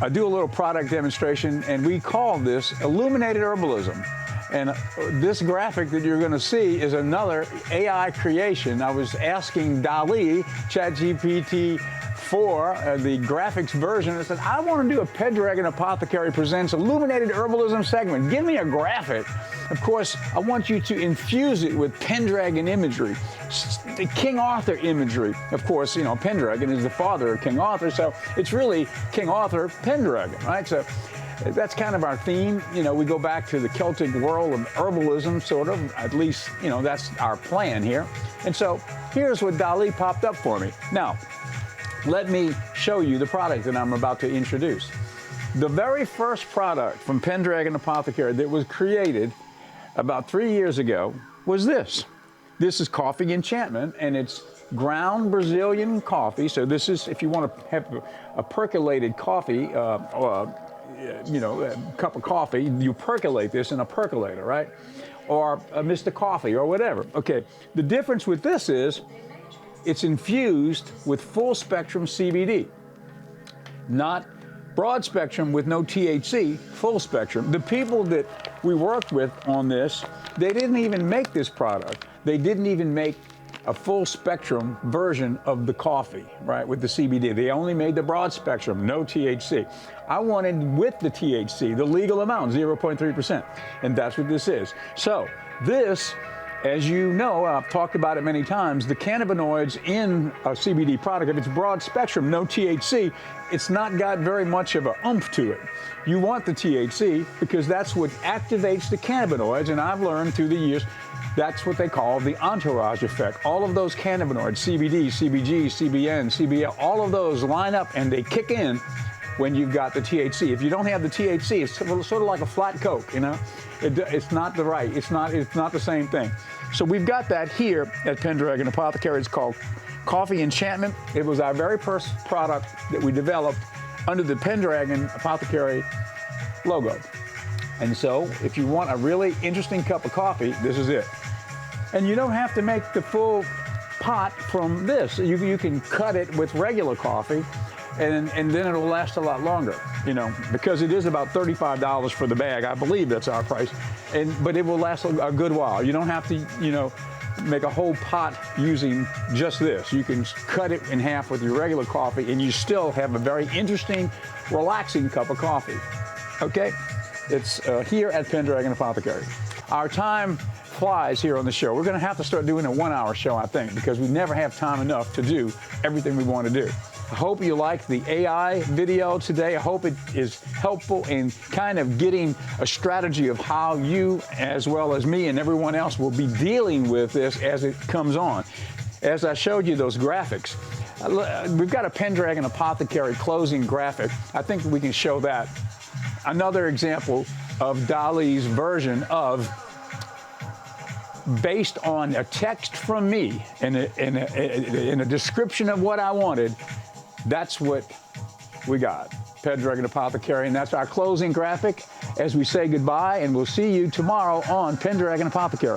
do a little product demonstration, and we call this Illuminated Herbalism. And this graphic that you're going to see is another AI creation. I was asking DALL-E, ChatGPT 4, the graphics version, and said, I want to do a Pendragon Apothecary Presents Illuminated Herbalism segment. Give me a graphic. Of course, I want you to infuse it with Pendragon imagery, the King Arthur imagery. Of course, you know, Pendragon is the father of King Arthur, so it's really King Arthur Pendragon, right? So that's kind of our theme. You know, we go back to the Celtic world of herbalism, sort of. At least, you know, that's our plan here. And so here's what DALL-E popped up for me. Now, let me show you the product that I'm about to introduce. The very first product from Pendragon Apothecary that was created about 3 years ago was this. This is Coffee Enchantment, and it's ground Brazilian coffee. So this is, if you want to have a percolated coffee, you know, a cup of coffee, you percolate this in a percolator, right? Or a Mr. Coffee or whatever. Okay, the difference with this is it's infused with full spectrum CBD, not broad spectrum with no THC, full spectrum. The people that we worked with on this, they didn't even make this product. They didn't even make a full spectrum version of the coffee, right, with the CBD. They only made the broad spectrum, no THC. I wanted with the THC, the legal amount, 0.3%, and that's what this is. So this, as you know, I've talked about it many times, the cannabinoids in a CBD product, if it's broad spectrum, no THC, it's not got very much of a oomph to it. You want the THC because that's what activates the cannabinoids, and I've learned through the years, that's what they call the entourage effect. All of those cannabinoids, CBD, CBG, CBN, CBL, all of those line up and they kick in when you've got the THC. If you don't have the THC, it's sort of like a flat Coke, you know? It's not it's not the same thing. So we've got that here at Pendragon Apothecary. It's called Coffee Enchantment. It was our very first product that we developed under the Pendragon Apothecary logo. And so if you want a really interesting cup of coffee, this is it. And you don't have to make the full pot from this. You can cut it with regular coffee, and then it'll last a lot longer, you know, because it is about $35 for the bag. I believe that's our price, but it will last a good while. You don't have to, you know, make a whole pot using just this. You can cut it in half with your regular coffee, and you still have a very interesting, relaxing cup of coffee. Okay? It's here at Pendragon Apothecary. Our time flies here on the show. We're going to have to start doing a 1-hour show, I think, because we never have time enough to do everything we want to do. I hope you liked the AI video today. I hope it is helpful in kind of getting a strategy of how you, as well as me and everyone else, will be dealing with this as it comes on. As I showed you those graphics, we've got a Pendragon Apothecary closing graphic. I think we can show that. Another example of DALL-E's version of, based on a text from me and a description of what I wanted, that's what we got. Pendragon Apothecary, and that's our closing graphic as we say goodbye, and we'll see you tomorrow on Pendragon Apothecary.